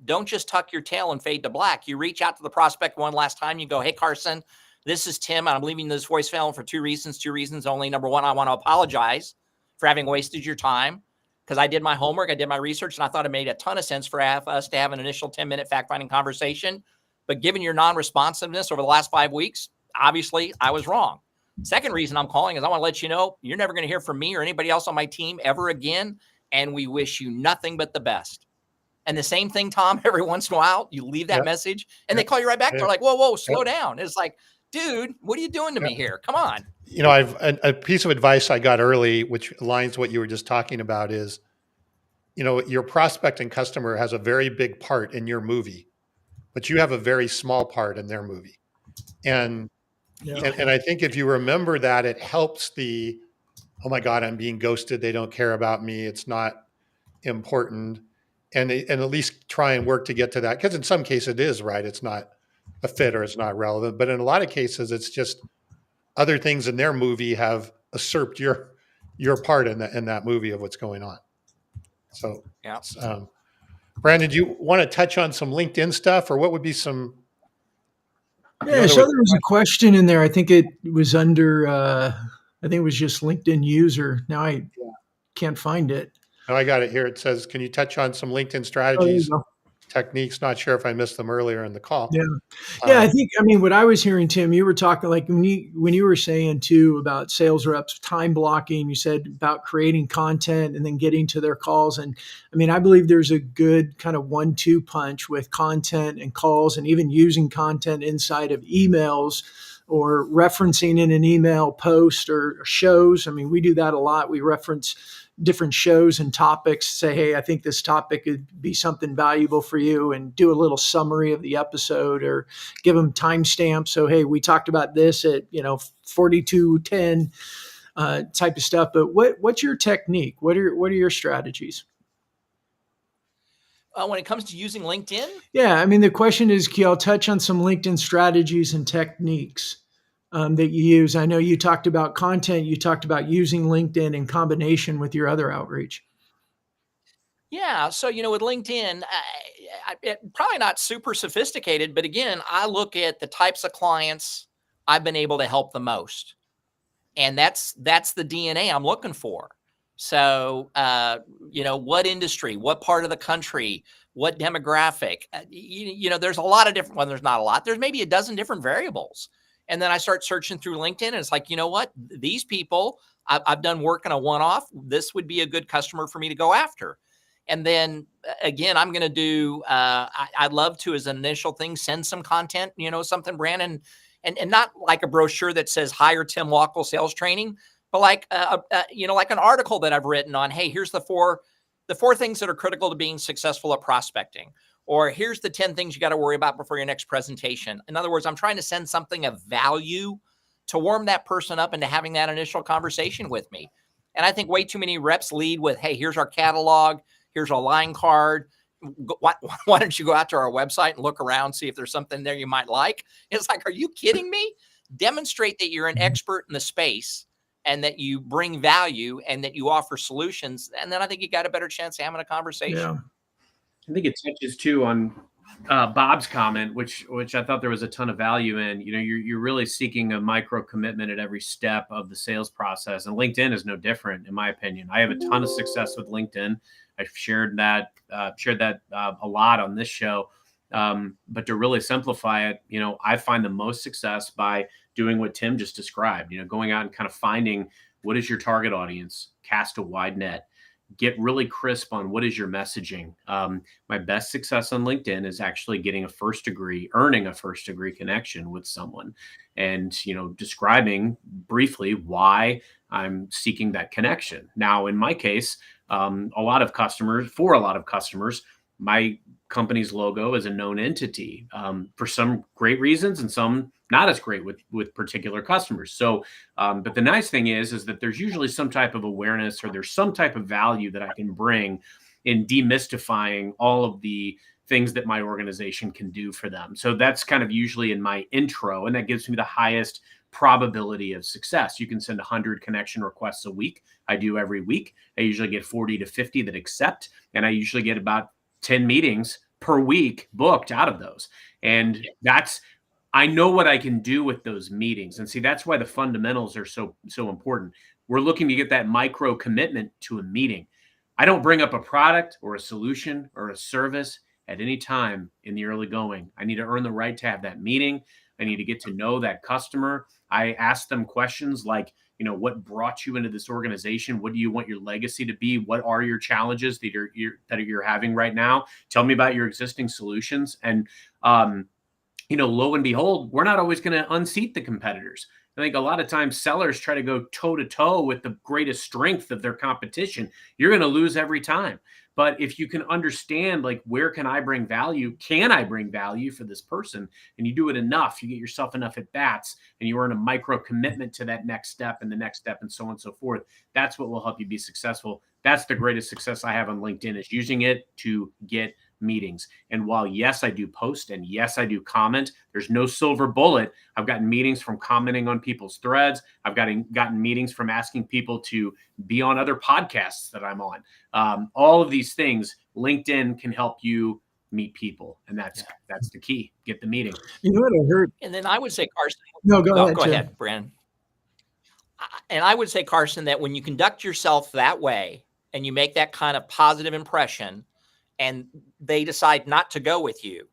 don't just tuck your tail and fade to black. You reach out to the prospect one last time. You go, hey, Carson, this is Tim, and I'm leaving this voicemail for two reasons only. Number one, I want to apologize for having wasted your time, because I did my homework, I did my research, and I thought it made a ton of sense for us to have an initial 10-minute fact-finding conversation. But given your non-responsiveness over the last 5 weeks, obviously I was wrong. Second reason I'm calling is I want to let you know you're never going to hear from me or anybody else on my team ever again, and we wish you nothing but the best. And the same thing, Tom, every once in a while, you leave that message, and they call you right back. They're like, whoa, slow down. It's like, dude, what are you doing to me here? Come on. You know, I've a piece of advice I got early, which aligns what you were just talking about, is, you know, your prospect and customer has a very big part in your movie, but you have a very small part in their movie. And I think if you remember that, it helps the, oh my God, I'm being ghosted. They don't care about me. It's not important. And at least try and work to get to that. Because in some cases it is, right. It's not a fit or it's not relevant. But in a lot of cases, it's just other things in their movie have usurped your part in that movie of what's going on. So, Brandon, do you want to touch on some LinkedIn stuff, or what would be some? Yeah, so there was a question in there. I think it was under, I think it was just LinkedIn user. Now I can't find it. Oh, I got it here. It says, can you touch on some LinkedIn strategies, techniques? Not sure if I missed them earlier in the call. Yeah. I think, I mean, what I was hearing, Tim, you were talking like when you were saying too about sales reps, time blocking, you said about creating content and then getting to their calls. And I mean, I believe there's a good kind of 1-2 punch with content and calls, and even using content inside of emails or referencing in an email post or shows. I mean, we do that a lot. We reference different shows and topics, say, hey, I think this topic could be something valuable for you, and do a little summary of the episode or give them timestamps. So, hey, we talked about this at, 42:10 type of stuff. But what's your technique? What are your strategies? When it comes to using LinkedIn? Yeah. I mean, the question is, I'll touch on some LinkedIn strategies and techniques that you use. I know you talked about content. You talked about using LinkedIn in combination with your other outreach. Yeah. So, with LinkedIn, probably not super sophisticated, but again, I look at the types of clients I've been able to help the most. And that's the DNA I'm looking for. So, what industry, what part of the country, what demographic, there's a lot of different, well, there's not a lot, there's maybe a dozen different variables. And then I start searching through LinkedIn, and it's like, you know what? These people, I've done work in a one-off. This would be a good customer for me to go after. And then again, I'm going to do, I'd love to, as an initial thing, send some content, something, Brandon, and not like a brochure that says hire Tim Wackel sales training, but like, like an article that I've written on, hey, here's the four things that are critical to being successful at prospecting. Or here's the 10 things you got to worry about before your next presentation. In other words, I'm trying to send something of value to warm that person up into having that initial conversation with me. And I think way too many reps lead with, hey, here's our catalog. Here's a line card. Why don't you go out to our website and look around, see if there's something there you might like? It's like, are you kidding me? Demonstrate that you're an expert in the space and that you bring value and that you offer solutions. And then I think you got a better chance of having a conversation. Yeah. I think it touches too on Bob's comment, which I thought there was a ton of value in. You're really seeking a micro commitment at every step of the sales process, and LinkedIn is no different, in my opinion. I have a ton of success with LinkedIn. I've shared that a lot on this show. But to really simplify it, I find the most success by doing what Tim just described. Going out and kind of finding what is your target audience, cast a wide net. Get really crisp on what is your messaging. My best success on LinkedIn is actually earning a first degree connection with someone, and describing briefly why I'm seeking that connection. Now, in my case, for a lot of customers, my company's logo is a known entity for some great reasons and some not as great with particular customers. So, but the nice thing is that there's usually some type of awareness, or there's some type of value that I can bring in demystifying all of the things that my organization can do for them. So that's kind of usually in my intro, and that gives me the highest probability of success. You can send 100 connection requests a week. I do every week. I usually get 40 to 50 that accept, and I usually get about 10 meetings per week booked out of those. And I know what I can do with those meetings. And see, that's why the fundamentals are so important. We're looking to get that micro commitment to a meeting. I don't bring up a product or a solution or a service at any time in the early going. I need to earn the right to have that meeting. I need to get to know that customer. I ask them questions like, what brought you into this organization? What do you want your legacy to be? What are your challenges that you're having right now? Tell me about your existing solutions. And, lo and behold, we're not always going to unseat the competitors. I think a lot of times sellers try to go toe to toe with the greatest strength of their competition. You're going to lose every time. But if you can understand, like, where can I bring value? Can I bring value for this person? And you do it enough, you get yourself enough at bats, and you earn a micro commitment to that next step and the next step and so on and so forth. That's what will help you be successful. That's the greatest success I have on LinkedIn, is using it to get meetings. And while, yes, I do post, and yes, I do comment, there's no silver bullet. I've gotten meetings from commenting on people's threads. I've gotten meetings from asking people to be on other podcasts that I'm on. All of these things, LinkedIn can help you meet people. And that's the key. Get the meeting. You know what I heard? And then I would say, Carson. No, go ahead. Go ahead, Brandon. And I would say, Carson, that when you conduct yourself that way and you make that kind of positive impression, and they decide not to go with you,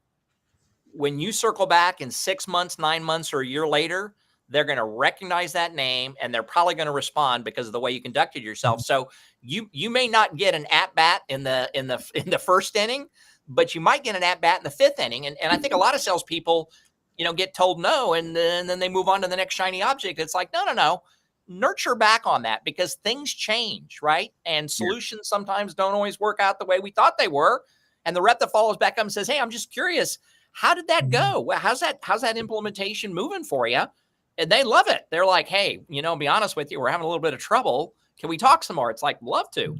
when you circle back in 6 months, 9 months, or a year later, they're going to recognize that name, and they're probably going to respond because of the way you conducted yourself. So you may not get an at bat in the first inning, but you might get an at bat in the fifth inning. And I think a lot of salespeople, get told no, and then they move on to the next shiny object. It's like, no. Nurture back on that, because things change, right? And solutions sometimes don't always work out the way we thought they were. And the rep that follows back up and says, "Hey, I'm just curious, how did that go? Well, how's that implementation moving for you?" And they love it. They're like, "Hey, be honest with you, we're having a little bit of trouble. Can we talk some more?" It's like, love to.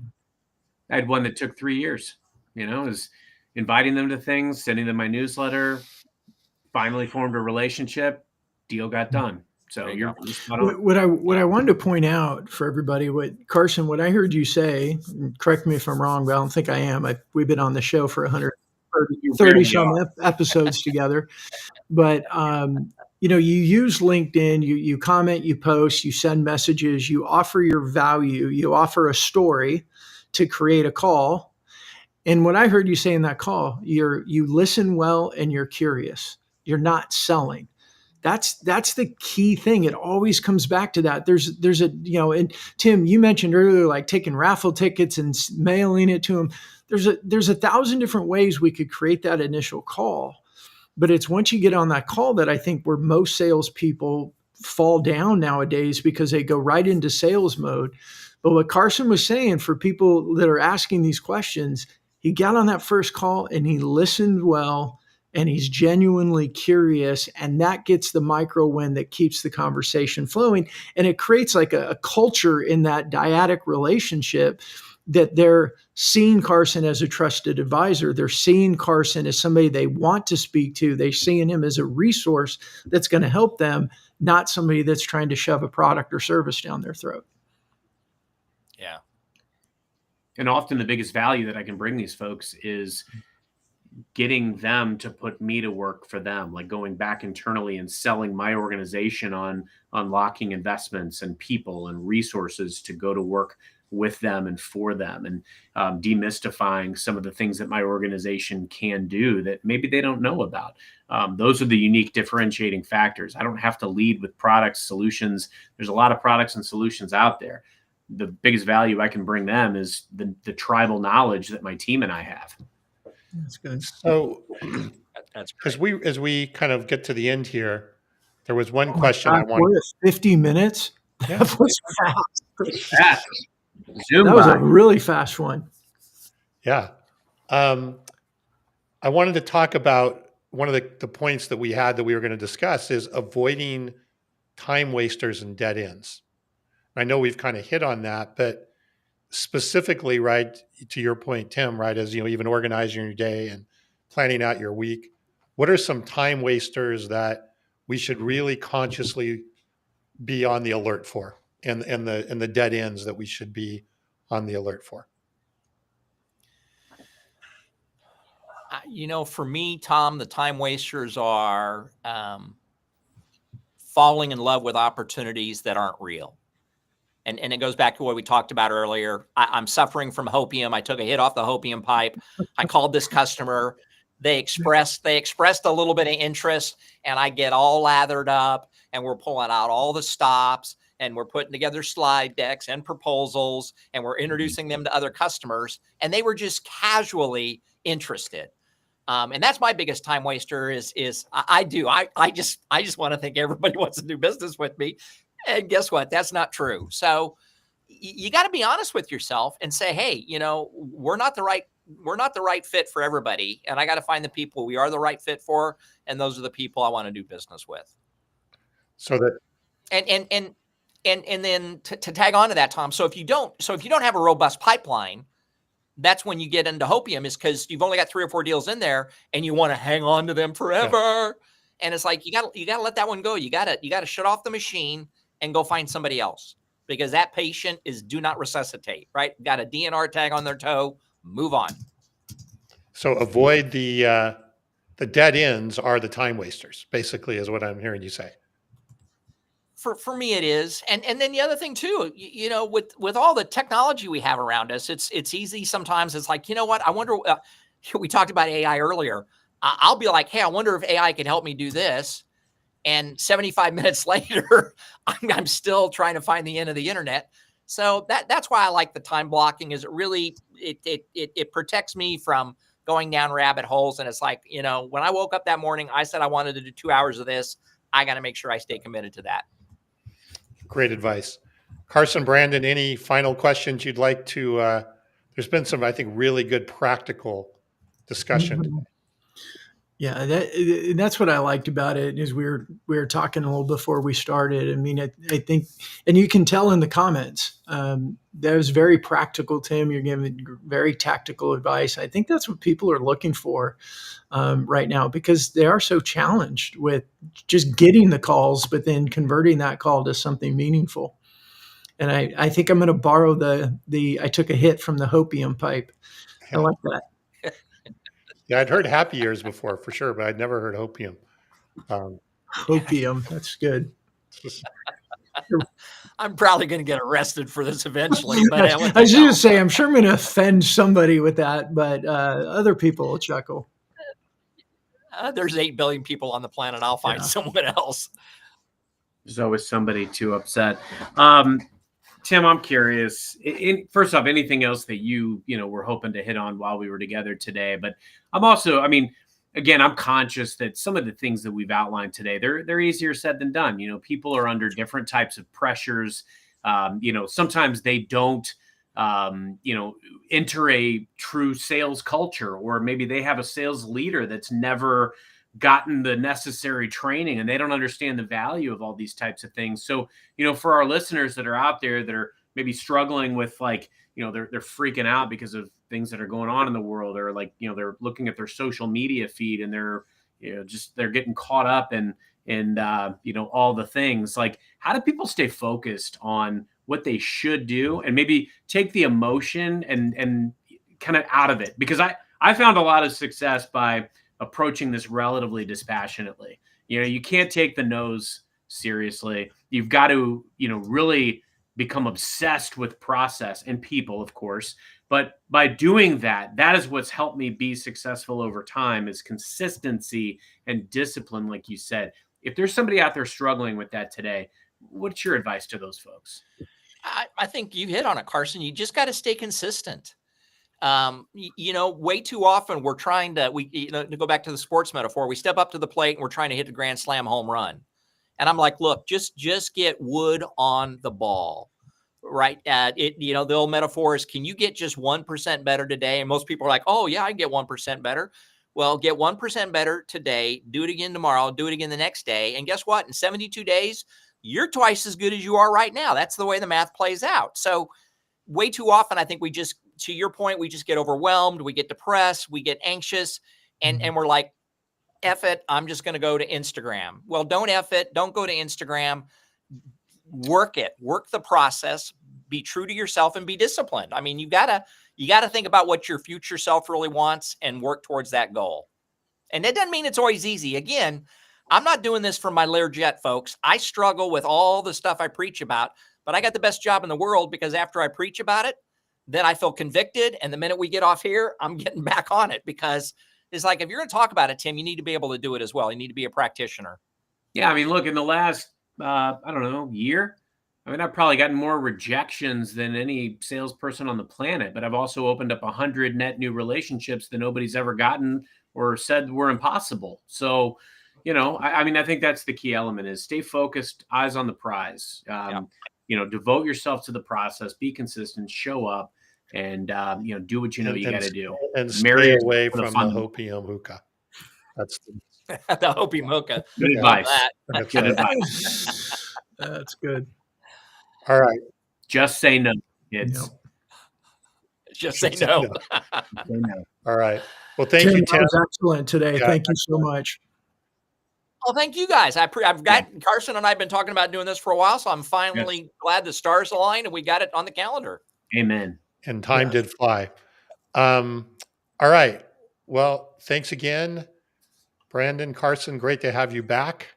I had one that took 3 years, is inviting them to things, sending them my newsletter, finally formed a relationship, deal got done. So you're spot on. What I wanted to point out for everybody, Carson, what I heard you say, correct me if I'm wrong, but I don't think I am. We've been on the show for 130 some episodes together. But, you use LinkedIn, you comment, you post, you send messages, you offer your value, you offer a story to create a call. And what I heard you say in that call, you listen well and you're curious. You're not selling. That's the key thing. It always comes back to that. There's a, and Tim, you mentioned earlier, like taking raffle tickets and mailing it to them. There's 1,000 different ways we could create that initial call, but it's once you get on that call that I think where most salespeople fall down nowadays, because they go right into sales mode. But what Carson was saying, for people that are asking these questions, he got on that first call and he listened well, and he's genuinely curious, and that gets the micro win that keeps the conversation flowing. And it creates like a culture in that dyadic relationship, that they're seeing Carson as a trusted advisor. They're seeing Carson as somebody they want to speak to. They're seeing him as a resource that's going to help them, not somebody that's trying to shove a product or service down their throat. Yeah. And often the biggest value that I can bring these folks is getting them to put me to work for them, like going back internally and selling my organization on unlocking investments and people and resources to go to work with them and for them, and demystifying some of the things that my organization can do that maybe they don't know about. Those are the unique differentiating factors. I don't have to lead with products, solutions. There's a lot of products and solutions out there. The biggest value I can bring them is the tribal knowledge that my team and I have. That's good. So That's great. as we kind of get to the end here, there was one Oh my question gosh, I wanted. we're at 50 minutes. Yeah. That was fast. Yeah. Zoom That was by. a really fast one. Yeah. I wanted to talk about one of the points that we had that we were going to discuss is avoiding time wasters and dead ends. I know we've kind of hit on that, but specifically, right, to your point, Tim, right, as even organizing your day and planning out your week, what are some time wasters that we should really consciously be on the alert for, and the dead ends that we should be on the alert for? For me, Tom, the time wasters are falling in love with opportunities that aren't real. And it goes back to what we talked about earlier. I'm suffering from hopium. I took a hit off the hopium pipe. I called this customer. They expressed a little bit of interest, and I get all lathered up, and we're pulling out all the stops, and we're putting together slide decks and proposals, and we're introducing them to other customers, and they were just casually interested. And that's my biggest time waster is I just want to think everybody wants to do business with me. And guess what? That's not true. So you got to be honest with yourself and say, hey, we're not the right fit for everybody. And I got to find the people we are the right fit for. And those are the people I want to do business with. So that, and then to tag on to that, Tom. So if you don't have a robust pipeline, that's when you get into hopium, is because you've only got 3 or 4 deals in there and you want to hang on to them forever. Yeah. And it's like, you gotta let that one go. You gotta shut off the machine and go find somebody else, because that patient is do not resuscitate, right? Got a DNR tag on their toe, move on. So avoid the dead ends are the time wasters, basically, is what I'm hearing you say. For me, it is. And then the other thing too, with all the technology we have around us, it's easy. Sometimes it's like, what? I wonder, we talked about AI earlier. I'll be like, hey, I wonder if AI can help me do this. And 75 minutes later, I'm still trying to find the end of the internet. So that's why I like the time blocking, is it really, it protects me from going down rabbit holes. And it's like, when I woke up that morning, I said I wanted to do 2 hours of this. I got to make sure I stay committed to that. Great advice. Carson, Brandon, any final questions you'd like to, there's been some, I think, really good practical discussion today. Yeah, that's what I liked about it, is we were talking a little before we started. I mean, I think, and you can tell in the comments, that was very practical, Tim. You're giving very tactical advice. I think that's what people are looking for right now, because they are so challenged with just getting the calls, but then converting that call to something meaningful. And I think I'm going to borrow I took a hit from the hopium pipe. I like that. Yeah, I'd heard happy years before, for sure, but I'd never heard hopium. Hopium, that's good. I'm probably going to get arrested for this eventually. But I was going to say, I'm sure I'm going to offend somebody with that, but other people will chuckle. There's 8 billion people on the planet. I'll find someone else. There's always somebody too upset. Tim, I'm curious. First off, anything else that you were hoping to hit on while we were together today? But I'm also, again, I'm conscious that some of the things that we've outlined today, they're easier said than done. People are under different types of pressures. Sometimes they don't, enter a true sales culture, or maybe they have a sales leader that's never gotten the necessary training and they don't understand the value of all these types of things. So, for our listeners that are out there that are maybe struggling with they're freaking out because of things that are going on in the world, or they're looking at their social media feed and they're getting caught up in all the things. Like, how do people stay focused on what they should do and maybe take the emotion and kind of out of it? Because I found a lot of success by approaching this relatively dispassionately. You can't take the no's seriously. You've got to, really become obsessed with process and people, of course. But by doing that, that is what's helped me be successful over time, is consistency and discipline, like you said. If there's somebody out there struggling with that today, what's your advice to those folks? I think you hit on it, Carson. You just got to stay consistent. Way too often we're trying to, to go back to the sports metaphor, we step up to the plate and we're trying to hit the grand slam home run. And I'm like, look, just get wood on the ball, right? The old metaphor is, can you get just 1% better today? And most people are like, oh yeah, I can get 1% better. Well, get 1% better today, do it again tomorrow, do it again the next day. And guess what? In 72 days, you're twice as good as you are right now. That's the way the math plays out. So way too often, I think we just, to your point, we just get overwhelmed, we get depressed, we get anxious, and we're like, F it, I'm just going to go to Instagram. Well, don't F it. Don't go to Instagram. Work the process, be true to yourself, and be disciplined. I mean, you gotta think about what your future self really wants and work towards that goal. And that doesn't mean it's always easy. Again, I'm not doing this for my Learjet, folks. I struggle with all the stuff I preach about, but I got the best job in the world, because after I preach about it, then I feel convicted. And the minute we get off here, I'm getting back on it, because it's like, if you're going to talk about it, Tim, you need to be able to do it as well. You need to be a practitioner. Yeah. I mean, look, in the last, year, I've probably gotten more rejections than any salesperson on the planet, but I've also opened up 100 net new relationships that nobody's ever gotten or said were impossible. So, I think that's the key element, is stay focused, eyes on the prize. Devote yourself to the process, be consistent, show up, and do what you got to do. And stay away from the hopium hookah. That's the hopium hookah. Good advice. That's good right. advice. That's good. All right. Just say no, kids. Just say no. All right. Well, thank you, Tim. That was excellent today. Yeah, thank you so much. Well, thank you guys. I've got Carson and I have been talking about doing this for a while, so I'm finally glad the stars aligned and we got it on the calendar. Amen. And time did fly. All right. Well, thanks again, Brandon, Carson. Great to have you back.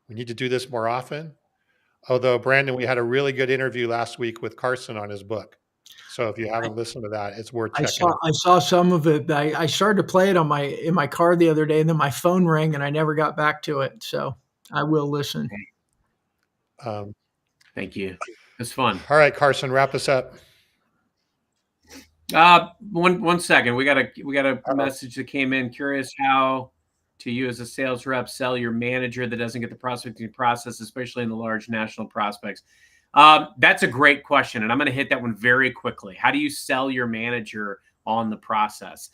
We need to do this more often. Although, Brandon, we had a really good interview last week with Carson on his book. So if you haven't listened to that, it's worth checking out. I saw some of it. I started to play it in my car the other day, and then my phone rang, and I never got back to it. So I will listen. Thank you. It's fun. All right, Carson, wrap us up. 1 second. We got a message that came in. Curious how to you as a sales rep sell your manager that doesn't get the prospecting process, especially in the large national prospects. That's a great question, and I'm going to hit that one very quickly. How do you sell your manager on the process?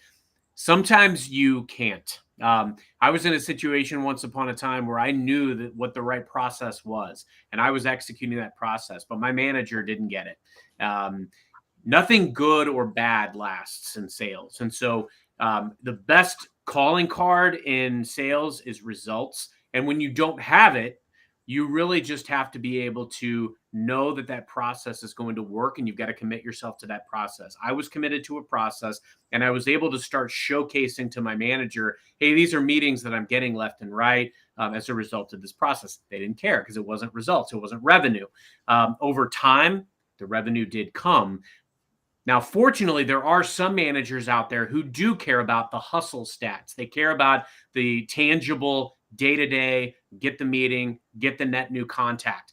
Sometimes you can't. I was in a situation once upon a time where I knew that what the right process was, and I was executing that process, but my manager didn't get it. Nothing good or bad lasts in sales. And so the best calling card in sales is results. And when you don't have it, you really just have to be able to know that process is going to work, and you've got to commit yourself to that process. I was committed to a process, and I was able to start showcasing to my manager, hey, these are meetings that I'm getting left and right as a result of this process. They didn't care because it wasn't results. It wasn't revenue. Over time, the revenue did come. Now, fortunately, there are some managers out there who do care about the hustle stats. They care about the tangible day-to-day, get the meeting, get the net new contact.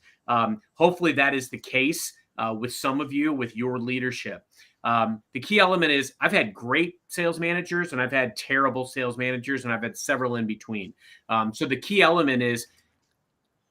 Hopefully that is the case with some of you, with your leadership. The key element is I've had great sales managers and I've had terrible sales managers, and I've had several in between. So the key element is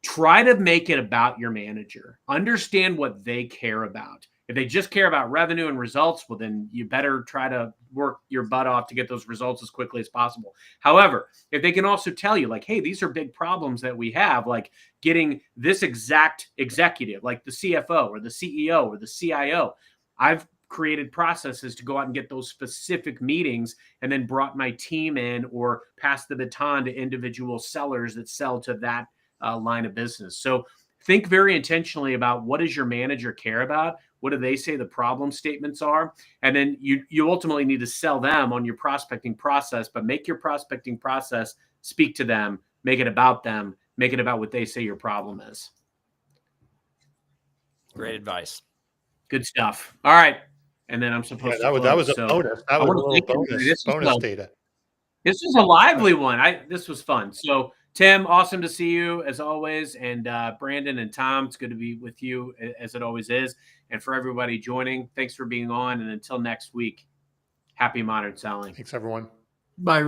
try to make it about your manager. Understand what they care about. If they just care about revenue and results, well, then you better try to work your butt off to get those results as quickly as possible. However, if they can also tell you, like, hey, these are big problems that we have, like getting this exact executive, like the CFO or the CEO or the CIO, I've created processes to go out and get those specific meetings, and then brought my team in or passed the baton to individual sellers that sell to that line of business. So think very intentionally about what does your manager care about? What do they say the problem statements are? And then you ultimately need to sell them on your prospecting process, but make your prospecting process speak to them, make it about them, make it about what they say your problem is. Great advice. Good stuff. All right. And then I'm supposed to close. That was a So bonus. That was a little bonus data. This was a lively one. This was fun. So Tim, awesome to see you as always. And Brandon and Tom, it's good to be with you as it always is. And for everybody joining, thanks for being on. And until next week, happy modern selling. Thanks, everyone. Bye.